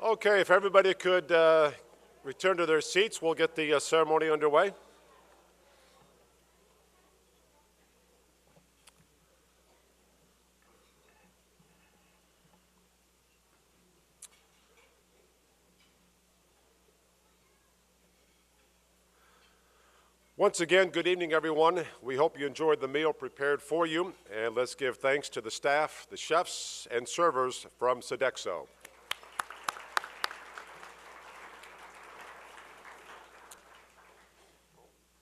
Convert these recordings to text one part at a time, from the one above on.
Okay, if everybody could return to their seats, we'll get the ceremony underway. Once again, good evening, everyone. We hope you enjoyed the meal prepared for you, and let's give thanks to the staff, the chefs, and servers from Sodexo.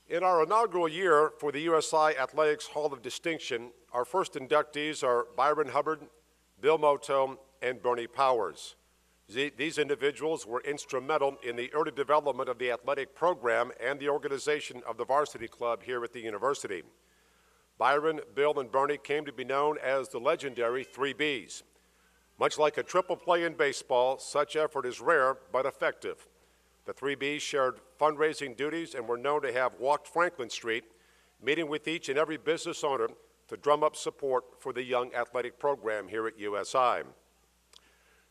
In our inaugural year for the USI Athletics Hall of Distinction, our first inductees are Byron Hubbard, Bill Moto, and Bernie Powers. These individuals were instrumental in the early development of the athletic program and the organization of the varsity club here at the university. Byron, Bill, and Bernie came to be known as the legendary 3Bs. Much like a triple play in baseball, such effort is rare but effective. The 3Bs shared fundraising duties and were known to have walked Franklin Street, meeting with each and every business owner to drum up support for the young athletic program here at USI.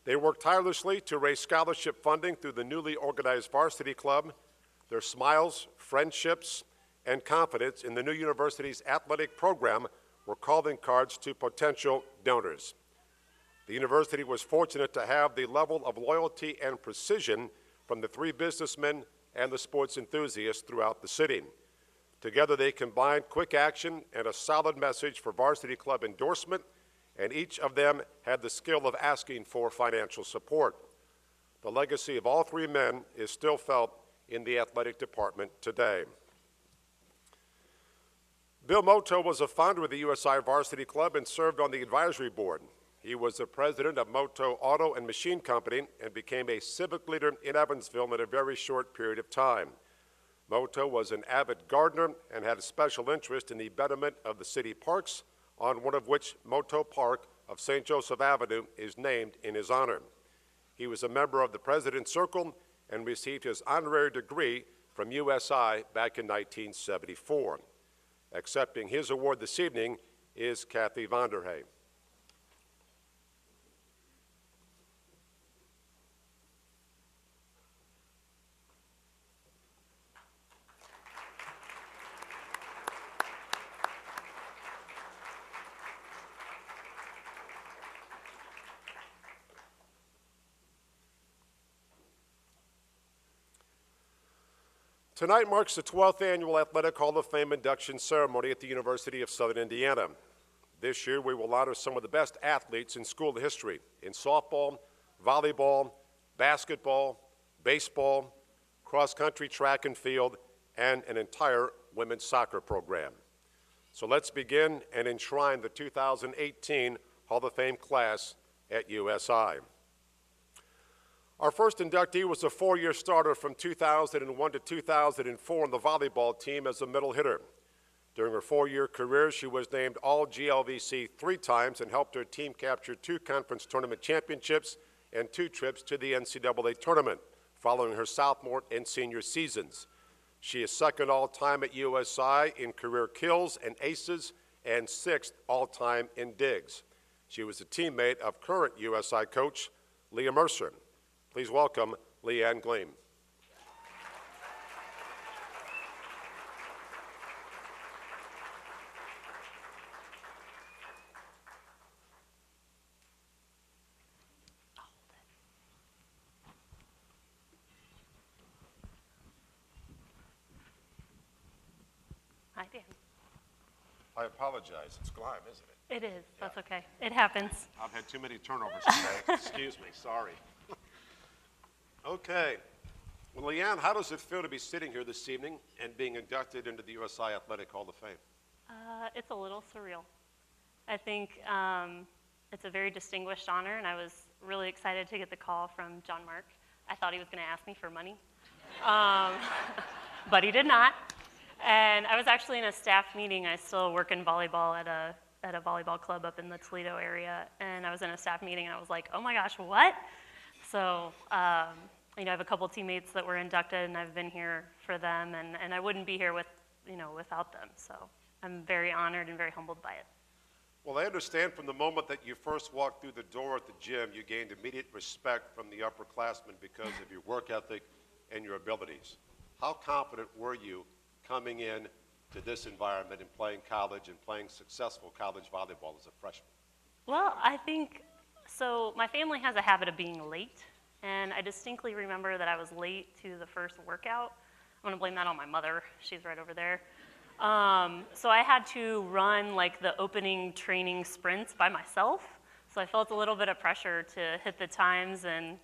They worked tirelessly to raise scholarship funding through the newly organized varsity club. Their smiles, friendships, and confidence in the new university's athletic program were calling cards to potential donors. The university was fortunate to have the level of loyalty and precision from the 3 businessmen and the sports enthusiasts throughout the city. Together they combined quick action and a solid message for varsity club endorsement, and each of them had the skill of asking for financial support. The legacy of all 3 men is still felt in the athletic department today. Bill Moto was a founder of the USI Varsity Club and served on the advisory board. He was the president of Moto Auto and Machine Company and became a civic leader in Evansville in a very short period of time. Moto was an avid gardener and had a special interest in the betterment of the city parks, on one of which Moto Park of St. Joseph Avenue is named in his honor. He was a member of the President's Circle and received his honorary degree from USI back in 1974. Accepting his award this evening is Kathy Vonderhay. Tonight marks the 12th Annual Athletic Hall of Fame induction ceremony at the University of Southern Indiana. This year, we will honor some of the best athletes in school history in softball, volleyball, basketball, baseball, cross-country, track and field, and an entire women's soccer program. So let's begin and enshrine the 2018 Hall of Fame class at USI. Our first inductee was a 4-year starter from 2001 to 2004 on the volleyball team as a middle hitter. During her 4-year career, she was named All-GLVC 3 times and helped her team capture 2 conference tournament championships and 2 trips to the NCAA tournament, following her sophomore and senior seasons. She is 2nd all-time at USI in career kills and aces and 6th all-time in digs. She was a teammate of current USI coach Leah Mercer. Please welcome Leanne Gleam. Hi, Dan. I apologize. It's Gleim, isn't it? It is. That's okay. It happens. I've had too many turnovers today. Excuse me. Sorry. Okay. Well, Leanne, how does it feel to be sitting here this evening and being inducted into the USI Athletic Hall of Fame? It's a little surreal. I think it's a very distinguished honor, and I was really excited to get the call from John Mark. I thought he was going to ask me for money, but he did not. And I was actually in a staff meeting. I still work in volleyball at a volleyball club up in the Toledo area, and I was in a staff meeting, and I was like, oh my gosh, what? So, I have a couple teammates that were inducted, and I've been here for them, and I wouldn't be here without them. So I'm very honored and very humbled by it. Well, I understand from the moment that you first walked through the door at the gym, you gained immediate respect from the upperclassmen because of your work ethic and your abilities. How confident were you coming in to this environment and playing college and playing successful college volleyball as a freshman? Well, I think, so my family has a habit of being late, and I distinctly remember that I was late to the first workout. I'm gonna blame that on my mother. She's right over there. So I had to run like the opening training sprints by myself. So I felt a little bit of pressure to hit the times, and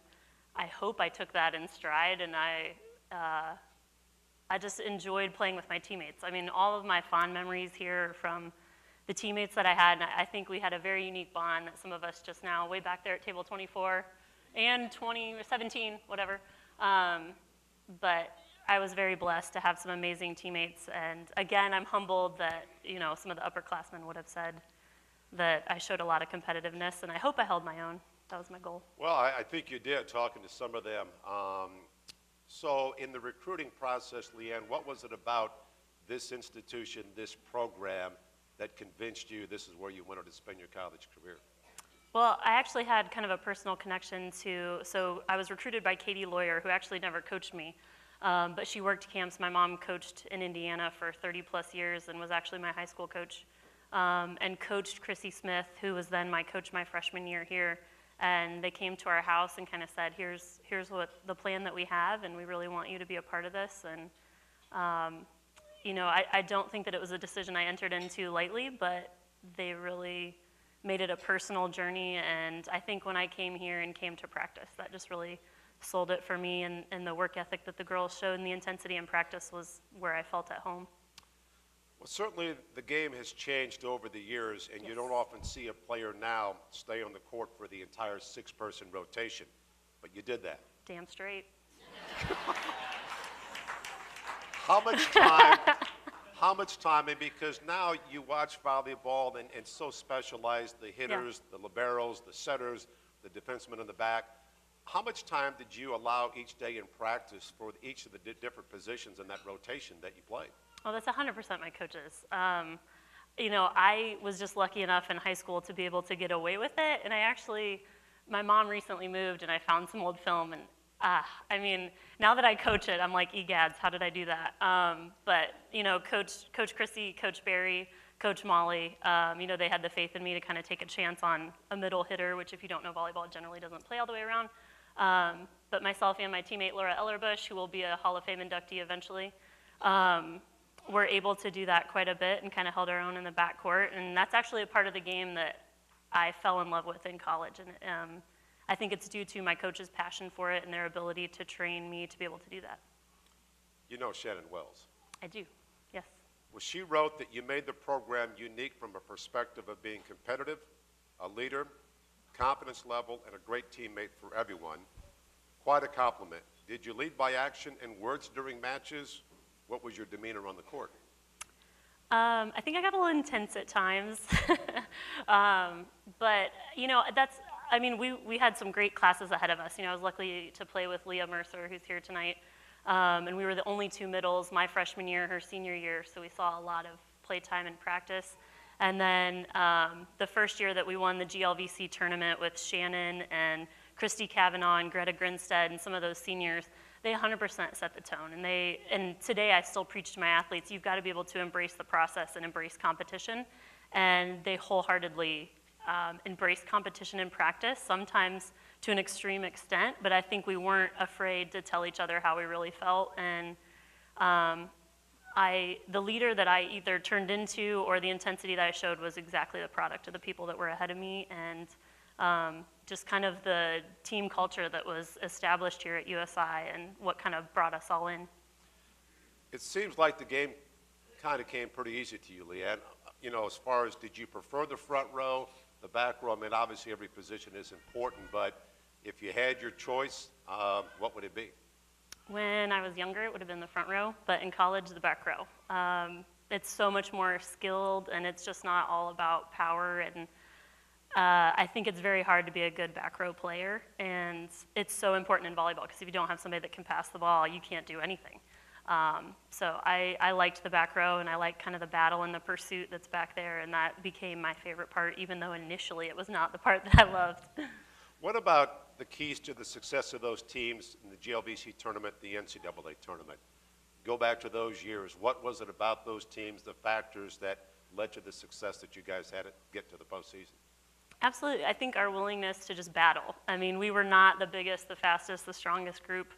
I hope I took that in stride, and I just enjoyed playing with my teammates. I mean, all of my fond memories here are from the teammates that I had, and I think we had a very unique bond that some of us just now, way back there at table 24 and 17, whatever. But I was very blessed to have some amazing teammates, and again, I'm humbled that, you know, some of the upperclassmen would have said that I showed a lot of competitiveness, and I hope I held my own. That was my goal. Well, I think you did, talking to some of them. So in the recruiting process, Leanne, what was it about this institution, this program, that convinced you this is where you wanted to spend your college career? Well, I actually had kind of a personal connection to, so I was recruited by Katie Lawyer, who actually never coached me, but she worked camps. My mom coached in Indiana for 30 plus years and was actually my high school coach, and coached Chrissy Smith, who was then my coach my freshman year here. And they came to our house and kind of said, here's what the plan that we have, and we really want you to be a part of this. And you know, I don't think that it was a decision I entered into lightly, but they really made it a personal journey. And I think when I came here and came to practice, that just really sold it for me. And the work ethic that the girls showed and the intensity in practice was where I felt at home. Well, certainly the game has changed over the years, and Yes. you don't often see a player now stay on the court for the entire six-person rotation, but you did that. Damn straight. How much time, and because now you watch volleyball and so specialized, the hitters, the liberos, the setters, the defensemen in the back, how much time did you allow each day in practice for each of the different positions in that rotation that you played? Oh, that's 100% my coaches. You know, I was just lucky enough in high school to be able to get away with it, and my mom recently moved, and I found some old film, and I mean, now that I coach it, I'm like, egads, how did I do that? But, you know, Coach Chrissy, Coach Barry, Coach Molly, you know, they had the faith in me to kind of take a chance on a middle hitter, which if you don't know volleyball, generally doesn't play all the way around. But myself and my teammate, Laura Ellerbush, who will be a Hall of Fame inductee eventually, were able to do that quite a bit and kind of held our own in the backcourt. And that's actually a part of the game that I fell in love with in college. And I think it's due to my coach's passion for it and their ability to train me to be able to do that. You know Shannon Wells. I do, yes. Well, she wrote that you made the program unique from a perspective of being competitive, a leader, confidence level, and a great teammate for everyone. Quite a compliment. Did you lead by action and words during matches? What was your demeanor on the court? I think I got a little intense at times. But, you know, we had some great classes ahead of us. You know, I was lucky to play with Leah Mercer, who's here tonight. And we were the only two middles my freshman year, her senior year, so we saw a lot of play time and practice. And then the first year that we won the GLVC tournament with Shannon and Christy Kavanaugh and Greta Grinstead and some of those seniors, they 100% set the tone. And today I still preach to my athletes, you've got to be able to embrace the process and embrace competition. And they wholeheartedly embrace competition in practice, sometimes to an extreme extent, but I think we weren't afraid to tell each other how we really felt. And the leader that I either turned into or the intensity that I showed was exactly the product of the people that were ahead of me, and just kind of the team culture that was established here at USI and what kind of brought us all in. It seems like the game kind of came pretty easy to you, Leanne. You know, as far as did you prefer the front row, the back row? I mean, obviously every position is important, but if you had your choice, what would it be? When I was younger, it would have been the front row, but in college, the back row. It's so much more skilled, and it's just not all about power. And I think it's very hard to be a good back row player, and it's so important in volleyball because if you don't have somebody that can pass the ball, you can't do anything. So I liked the back row, and I liked kind of the battle and the pursuit that's back there, and that became my favorite part, even though initially it was not the part that I loved. What about the keys to the success of those teams in the GLVC tournament, the NCAA tournament? Go back to those years. What was it about those teams, the factors that led to the success that you guys had to get to the postseason? Absolutely. I think our willingness to just battle. I mean, we were not the biggest, the fastest, the strongest group.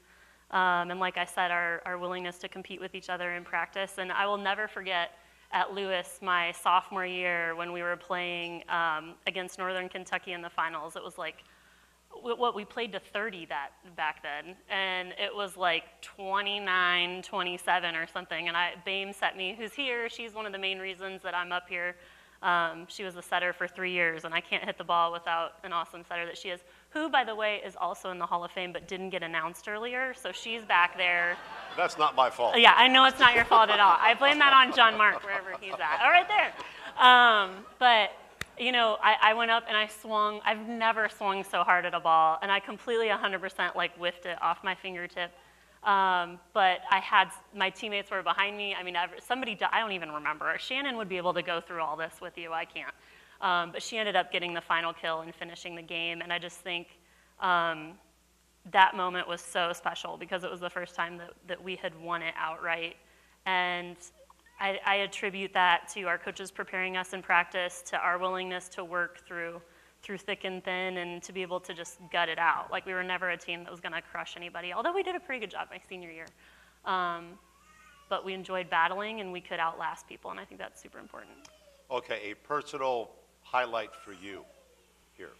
And like I said, our willingness to compete with each other in practice. And I will never forget at Lewis my sophomore year when we were playing against Northern Kentucky in the finals. It was like, what we played to 30 back then. And it was like 29-27 or something. And Bame set me, who's here, she's one of the main reasons that I'm up here. She was a setter for 3 years, and I can't hit the ball without an awesome setter that she is, who, by the way, is also in the Hall of Fame but didn't get announced earlier, so she's back there. That's not my fault. Yeah, I know it's not your fault at all. I blame that on John Mark, wherever he's at. Oh, right there. But, you know, I went up and I swung. I've never swung so hard at a ball, and I completely 100% like whiffed it off my fingertip. But my teammates were behind me. I mean, I don't even remember. Shannon would be able to go through all this with you. I can't. But she ended up getting the final kill and finishing the game. And I just think that moment was so special because it was the first time that we had won it outright. And I attribute that to our coaches preparing us in practice, to our willingness to work through thick and thin, and to be able to just gut it out. Like, we were never a team that was going to crush anybody, although we did a pretty good job my senior year. But we enjoyed battling, and we could outlast people, and I think that's super important. Okay, a personal highlight for you here.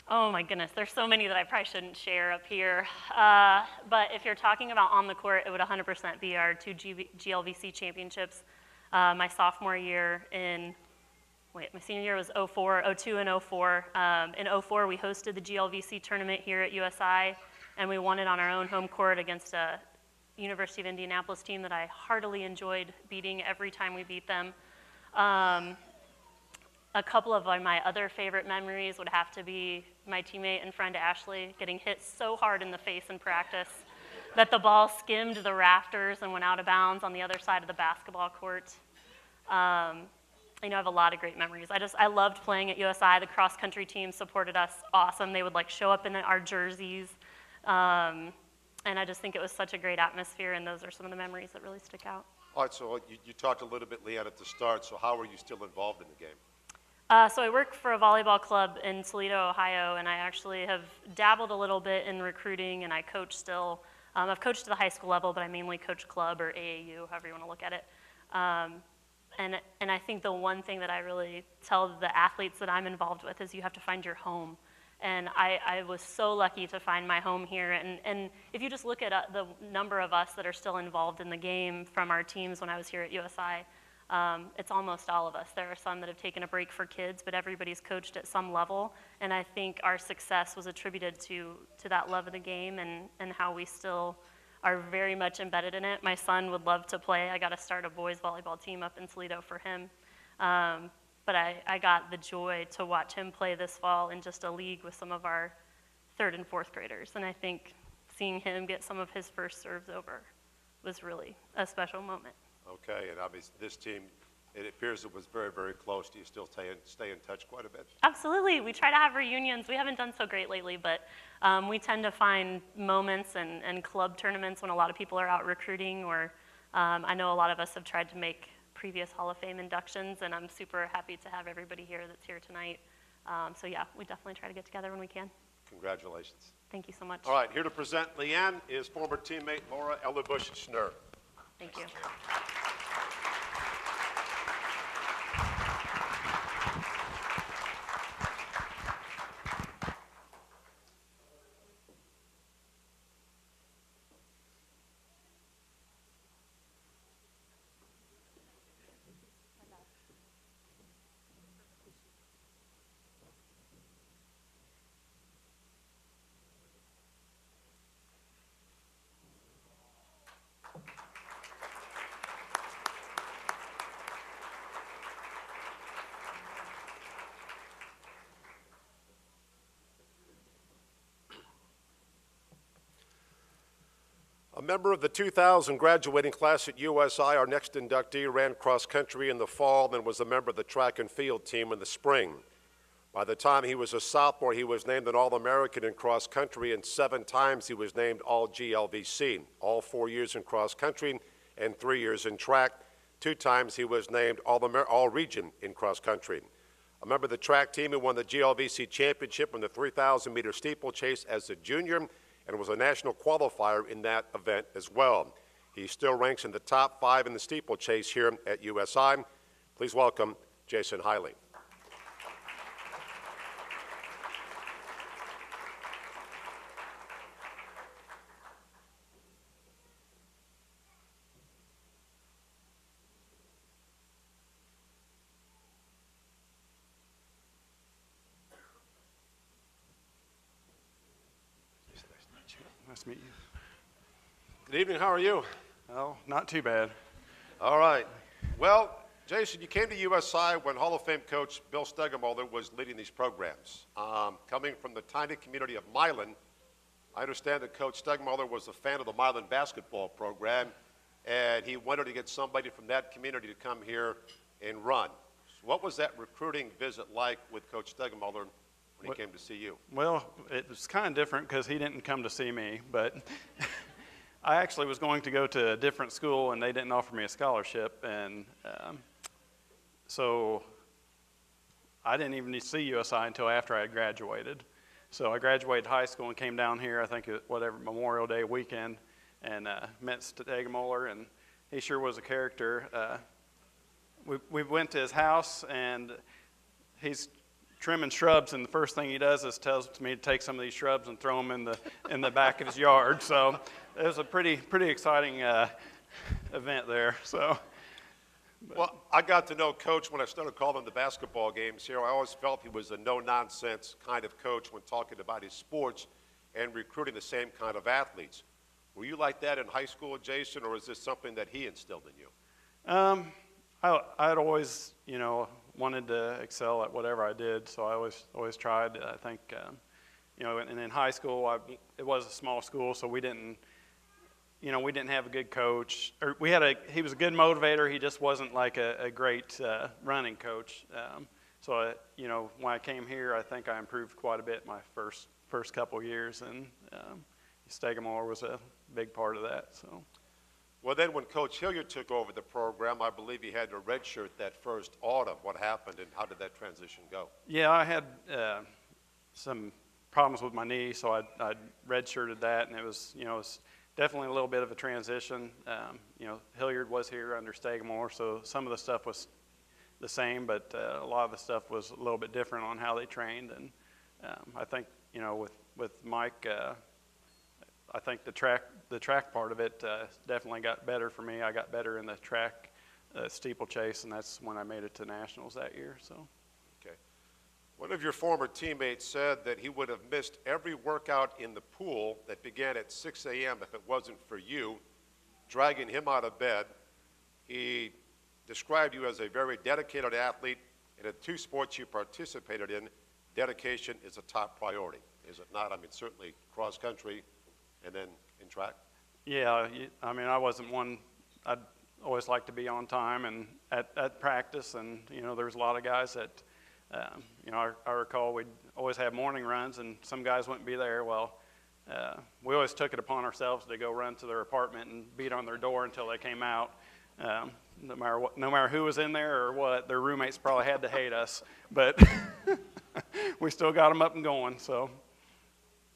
Oh my goodness, there's so many that I probably shouldn't share up here. But if you're talking about on the court, it would 100% be our 2 GLVC championships. My sophomore year my senior year was 02 and 04. In 04, we hosted the GLVC tournament here at USI, and we won it on our own home court against a University of Indianapolis team that I heartily enjoyed beating every time we beat them. A couple of my other favorite memories would have to be my teammate and friend Ashley getting hit so hard in the face in practice that the ball skimmed the rafters and went out of bounds on the other side of the basketball court. I have a lot of great memories. I loved playing at USI. The cross-country team supported us awesome. They would show up in our jerseys. And I just think it was such a great atmosphere, and those are some of the memories that really stick out. All right, so you talked a little bit, Leanne, at the start, so how are you still involved in the game? So I work for a volleyball club in Toledo, Ohio, and I actually have dabbled a little bit in recruiting, and I coach still. I've coached to the high school level, but I mainly coach club or AAU, however you want to look at it. And I think the one thing that I really tell the athletes that I'm involved with is you have to find your home. And I was so lucky to find my home here. And if you just look at the number of us that are still involved in the game from our teams when I was here at USI, it's almost all of us. There are some that have taken a break for kids, but everybody's coached at some level. And I think our success was attributed to that love of the game and how we still are very much embedded in it. My son would love to play. I got to start a boys volleyball team up in Toledo for him. But I got the joy to watch him play this fall in just a league with some of our 3rd and 4th graders. And I think seeing him get some of his first serves over was really a special moment. Okay, and obviously this team, it appears it was very, very close. Do you still stay in touch quite a bit? Absolutely. We try to have reunions. We haven't done so great lately, but we tend to find moments and club tournaments when a lot of people are out recruiting, or I know a lot of us have tried to make previous Hall of Fame inductions, and I'm super happy to have everybody here that's here tonight. So yeah, we definitely try to get together when we can. Congratulations. Thank you so much. All right, here to present Leanne is former teammate Laura Ellerbush-Schnurr. Thank you. A member of the 2000 graduating class at USI, our next inductee, ran cross country in the fall and was a member of the track and field team in the spring. By the time he was a sophomore, he was named an All-American in cross country, and 7 times he was named All-GLVC, all 4 years in cross country and 3 years in track. 2 times he was named All-Region in cross country. A member of the track team who won the GLVC championship in the 3,000-meter steeplechase as a junior and was a national qualifier in that event as well. He still ranks in the top 5 in the steeplechase here at USI. Please welcome Jason Hiley. Nice to meet you. Good evening. How are you? Oh, not too bad. All right. Well, Jason, you came to USI when Hall of Fame coach Bill Stegemuller was leading these programs. Coming from the tiny community of Milan, I understand that Coach Stegemuller was a fan of the Milan basketball program, and he wanted to get somebody from that community to come here and run. So what was that recruiting visit like with Coach Stegemuller when he came to see you? Well, it was kind of different because he didn't come to see me, but I actually was going to go to a different school, and they didn't offer me a scholarship, and so I didn't even see USI until after I had graduated. So I graduated high school and came down here, I think, Memorial Day weekend, and met Stegemuller, and he sure was a character. We went to his house, and he's trimming shrubs, and the first thing he does is tells me to take some of these shrubs and throw them in the back of his yard. So it was a pretty exciting event there. So. Well, I got to know Coach when I started calling the basketball games here. I always felt he was a no-nonsense kind of coach when talking about his sports and recruiting the same kind of athletes. Were you like that in high school, Jason, or is this something that he instilled in you? I'd always, wanted to excel at whatever I did, so I always tried. I think, and in high school, it was a small school, so we didn't have a good coach. Or he was a good motivator. He just wasn't like a great running coach. So when I came here, I think I improved quite a bit my first couple years, and Stegemuller was a big part of that. So. Well, then when Coach Hilliard took over the program, I believe he had to redshirt that first autumn. What happened, and how did that transition go? Yeah, I had some problems with my knee, so I redshirted that, and it was definitely a little bit of a transition. Hilliard was here under Stegemuller, so some of the stuff was the same, but a lot of the stuff was a little bit different on how they trained. And I think, with Mike, I think the track part of it definitely got better for me. I got better in the track steeplechase, and that's when I made it to nationals that year. So. Okay. One of your former teammates said that he would have missed every workout in the pool that began at 6 a.m. if it wasn't for you dragging him out of bed. He described you as a very dedicated athlete. In the 2 sports you participated in, dedication is a top priority, is it not? I mean, certainly cross country and then in track. Yeah, I mean, I wasn't one. I'd always like to be on time and at practice, and there's a lot of guys that. I recall we'd always have morning runs, and some guys wouldn't be there. Well, we always took it upon ourselves to go run to their apartment and beat on their door until they came out. No matter who was in there or what, their roommates probably had to hate us, but we still got them up and going. So.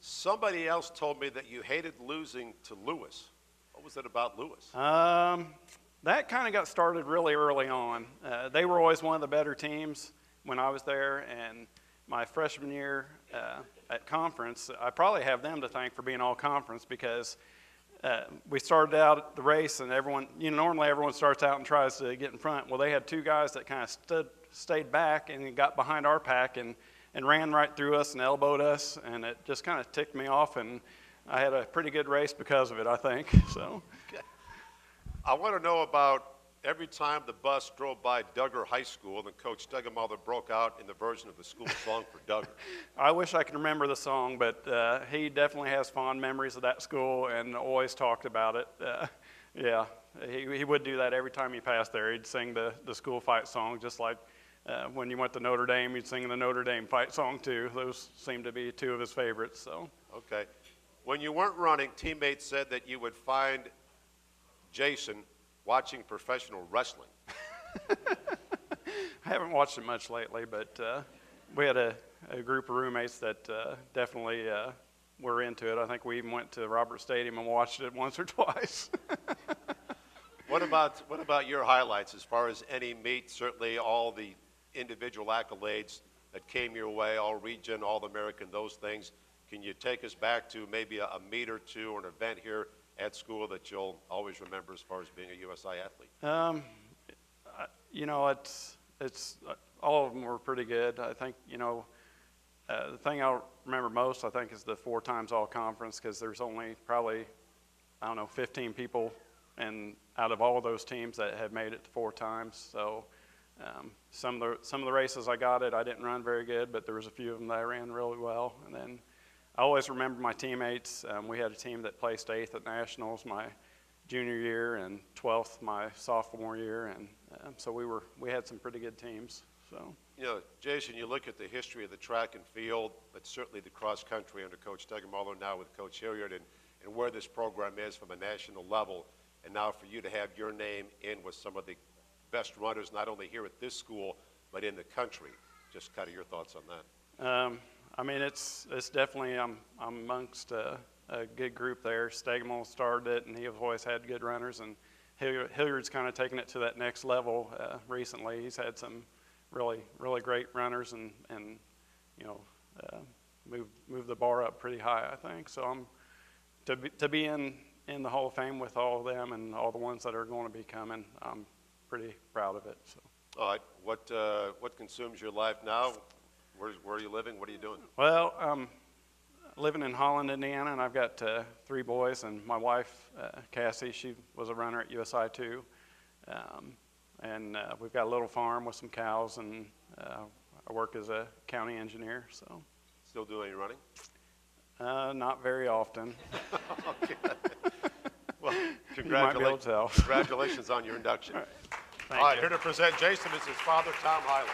Somebody else told me that you hated losing to Lewis. What was it about Lewis? That kind of got started really early on. They were always one of the better teams when I was there, and my freshman year at conference, I probably have them to thank for being all conference, because we started out the race, and everyone, normally everyone starts out and tries to get in front. Well, they had 2 guys that kind of stayed back and got behind our pack and ran right through us and elbowed us, and it just kind of ticked me off, and I had a pretty good race because of it, I think. So. I want to know about every time the bus drove by Duggar High School, then Coach Stegemuller broke out in the version of the school song for Duggar. I wish I could remember the song, but he definitely has fond memories of that school and always talked about it. Yeah, he would do that every time he passed there. He'd sing the school fight song, just like when you went to Notre Dame, he'd sing the Notre Dame fight song too. Those seem to be two of his favorites. So. Okay. When you weren't running, teammates said that you would find Jason watching professional wrestling. I haven't watched it much lately, but we had a group of roommates that definitely were into it. I think we even went to Robert Stadium and watched it once or twice. What about your highlights as far as any meet? Certainly all the individual accolades that came your way, all region, all American, those things. Can you take us back to maybe a meet or two or an event here at school that you'll always remember as far as being a USI athlete? You know, it's all of them were pretty good. I think, you know, the thing I'll remember most, I think, is the 4 times all conference, because there's only probably, I don't know, 15 people and out of all of those teams that have made it 4 times. So some of the races I got it, I didn't run very good, but there was a few of them that I ran really well. And then I always remember my teammates. We had a team that placed 8th at nationals my junior year and 12th my sophomore year, and so we had some pretty good teams. So. You know, Jason, you look at the history of the track and field, but certainly the cross country under Coach Stegemuller, now with Coach Hilliard, and where this program is from a national level, and now for you to have your name in with some of the best runners, not only here at this school, but in the country. Just kind of your thoughts on that. I mean, it's definitely, I'm amongst a good group there. Stegemuller started it, and he has always had good runners, and Hilliard's kind of taken it to that next level recently. He's had some really great runners, and you know, moved the bar up pretty high, I think. So to be in the Hall of Fame with all of them and all the ones that are going to be coming, I'm pretty proud of it. So. All right, what consumes your life now? Where are you living? What are you doing? Well, I'm living in Holland, Indiana, and I've got 3 boys, and my wife, Cassie, she was a runner at USI too. And we've got a little farm with some cows, and I work as a county engineer. So. Still doing any running? Not very often. Okay. Well, You might be able to tell. Congratulations on your induction. All All right, you. here to present Jason is his father, Tom Hiley.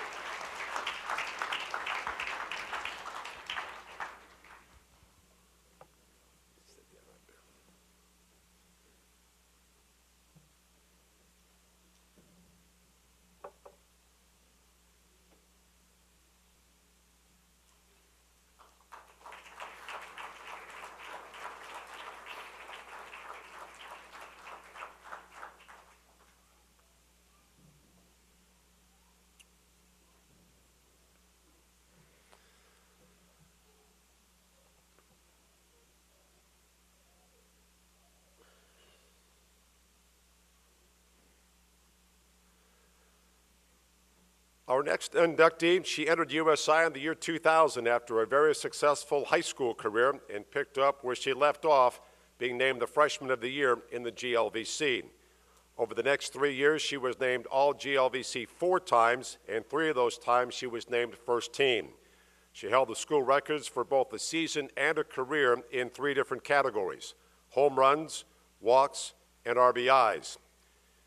Our next inductee, she entered USI in the year 2000 after a very successful high school career and picked up where she left off, being named the Freshman of the Year in the GLVC. Over the next 3 years, she was named All GLVC 4 times, and 3 of those times she was named First Team. She held the school records for both a season and a career in 3 different categories: home runs, walks, and RBIs.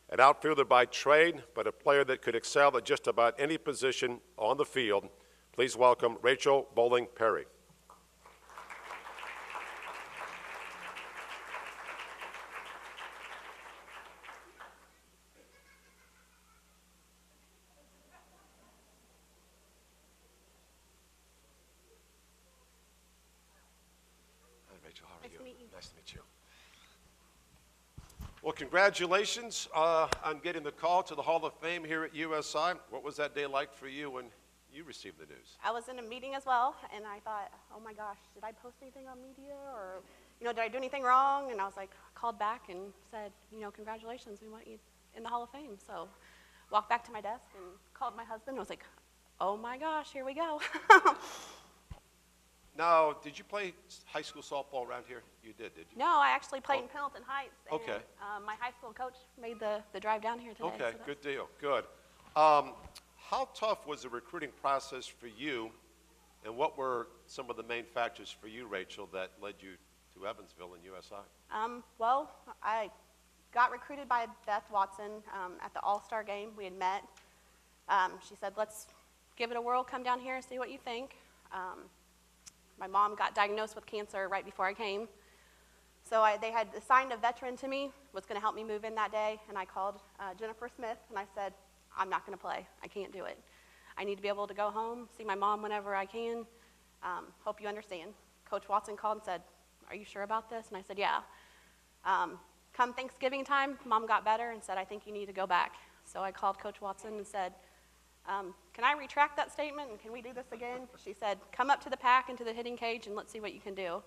An outfielder by trade, but a player that could excel at just about any position on the field. Please welcome Rachel Bowling Perry. Hi, Rachel, how are you? Nice to meet you. Nice to meet you. Well, congratulations on getting the call to the Hall of Fame here at USI. What was that day like for you when you received the news? I was in a meeting as well, and I thought, oh my gosh, did I post anything on media, or, you know, did I do anything wrong? And I was like, called back and said, you know, congratulations, we want you in the Hall of Fame. So walked back to my desk and called my husband. I was like, oh my gosh, here we go. Now, did you play high school softball around here? You did you? No, I actually played Oh. in Pendleton Heights. And, Okay. my high school coach made the drive down here today. Okay, so that's- good deal, good. How tough was the recruiting process for you, and what were some of the main factors for you, Rachel, that led you to Evansville and USI? Well, I got recruited by Beth Watson at the All-Star game. We had met. She said, let's give it a whirl, come down here and see what you think. My mom got diagnosed with cancer right before I came. So they had assigned a veteran to me, was going to help me move in that day, and I called Jennifer Smith, and I said, I'm not going to play. I can't do it. I need to be able to go home, see my mom whenever I can. Hope you understand. Coach Watson called and said, are you sure about this? And I said, yeah. Come Thanksgiving time, Mom got better and said, I think you need to go back. So I called Coach Watson and said, can I retract that statement and can we do this again? She said, come up to the pack and to the hitting cage and let's see what you can do.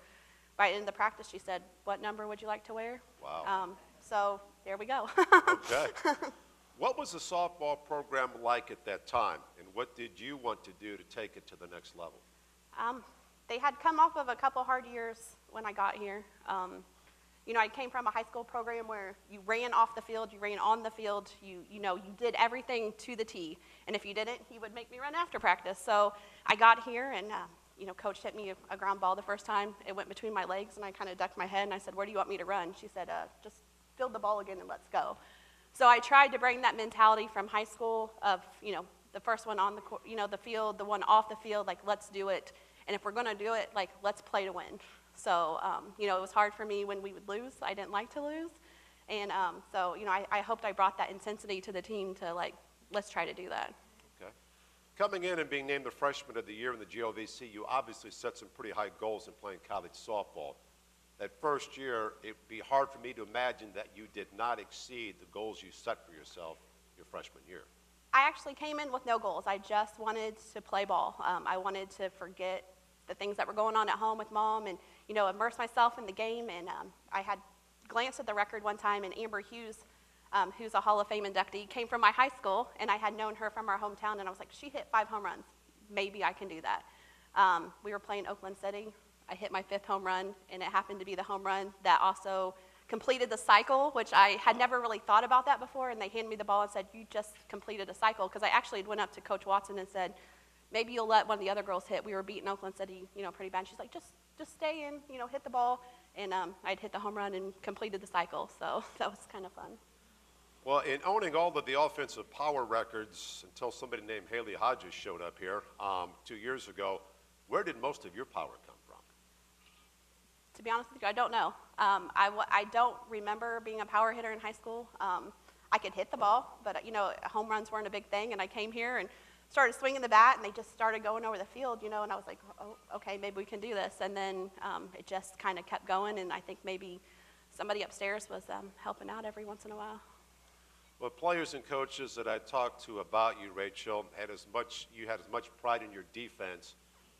Right in the practice, she said, what number would you like to wear? Wow. So there we go. Okay. What was the softball program like at that time, and what did you want to do to take it to the next level? They had come off of a couple hard years when I got here. You know, I came from a high school program where you ran off the field, you ran on the field, you did everything to the T. And if you didn't, he would make me run after practice. So I got here and, Coach hit me a ground ball the first time. It went between my legs and I kind of ducked my head and I said, where do you want me to run? She said, just field the ball again and let's go. So I tried to bring that mentality from high school of, the first one on the field, the one off the field, like let's do it. And if we're going to do it, like let's play to win. So, it was hard for me when we would lose. I didn't like to lose. And I hoped I brought that intensity to the team to, let's try to do that. Okay. Coming in and being named the Freshman of the Year in the GOVC, you obviously set some pretty high goals in playing college softball. That first year, it'd be hard for me to imagine that you did not exceed the goals you set for yourself your freshman year. I actually came in with no goals. I just wanted to play ball. I wanted to forget the things that were going on at home with Mom and, immerse myself in the game. And I had glanced at the record one time, and Amber Hughes, who's a Hall of Fame inductee, came from my high school, and I had known her from our hometown, and I was like, she hit 5 home runs. Maybe I can do that. We were playing Oakland City. I hit my 5th home run, and it happened to be the home run that also completed the cycle, which I had never really thought about that before, and they handed me the ball and said, you just completed a cycle, because I actually went up to Coach Watson and said, maybe you'll let one of the other girls hit. We were beating Oakland City, pretty bad. She's like, just stay in, hit the ball, and I'd hit the home run and completed the cycle, so that was kind of fun. Well, in owning all of the offensive power records until somebody named Haley Hodges showed up here 2 years ago, where did most of your power come from? To be honest with you, I don't know. I don't remember being a power hitter in high school. I could hit the ball, but home runs weren't a big thing. And I came here and started swinging the bat, and they just started going over the field, and I was like, oh, okay, maybe we can do this. And then it just kind of kept going, and I think maybe somebody upstairs was helping out every once in a while. Well, players and coaches that I talked to about you, Rachel, you had as much pride in your defense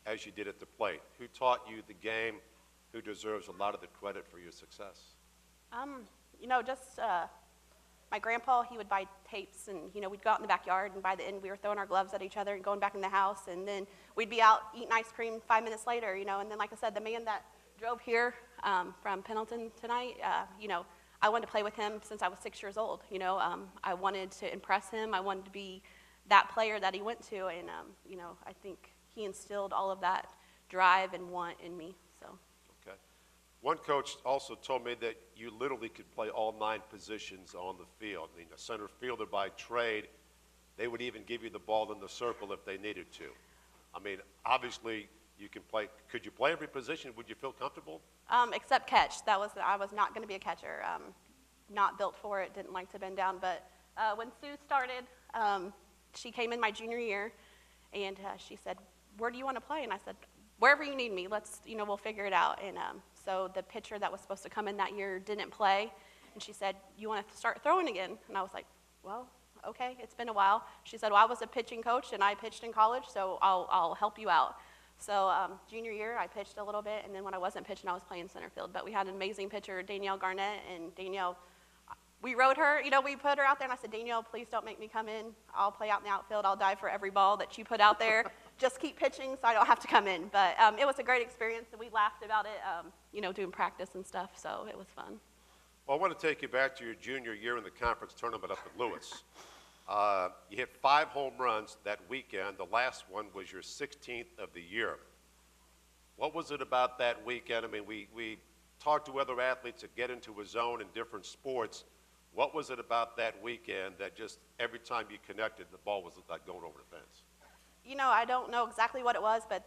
as you did at the plate. Who taught you the game? Who deserves a lot of the credit for your success? My grandpa, he would buy tapes, and we'd go out in the backyard, and by the end we were throwing our gloves at each other and going back in the house, and then we'd be out eating ice cream 5 minutes later, and then like I said, the man that drove here from Pendleton tonight, I wanted to play with him since I was 6 years old. I wanted to impress him. I wanted to be that player that he went to, and I think he instilled all of that drive and want in me. So. Okay. One coach also told me that you literally could play all 9 positions on the field. I mean, a center fielder by trade, they would even give you the ball in the circle if they needed to. I mean, obviously you can play. Could you play every position? Would you feel comfortable? Except catch. I was not going to be a catcher. Not built for it. Didn't like to bend down. But when Sue started, she came in my junior year, and she said, "Where do you want to play?" And I said, "Wherever you need me. Let's, we'll figure it out." And so the pitcher that was supposed to come in that year didn't play, and she said, "You want to start throwing again?" And I was like, "Well, okay. It's been a while." She said, "Well, I was a pitching coach, and I pitched in college, so I'll help you out." So junior year, I pitched a little bit, and then when I wasn't pitching, I was playing center field. But we had an amazing pitcher, Danielle Garnett, and Danielle, we rode her, you know, we put her out there, and I said, Danielle, please don't make me come in. I'll play out in the outfield. I'll dive for every ball that you put out there. Just keep pitching so I don't have to come in. But it was a great experience, and we laughed about it, you know, doing practice and stuff, so it was fun. Well, I want to take you back to your junior year in the conference tournament up at Lewis. You hit 5 home runs that weekend. The last one was your 16th of the year. What was it about that weekend? I mean, we talked to other athletes that get into a zone in different sports. What was it about that weekend that just every time you connected, the ball was like going over the fence? You know, I don't know exactly what it was, but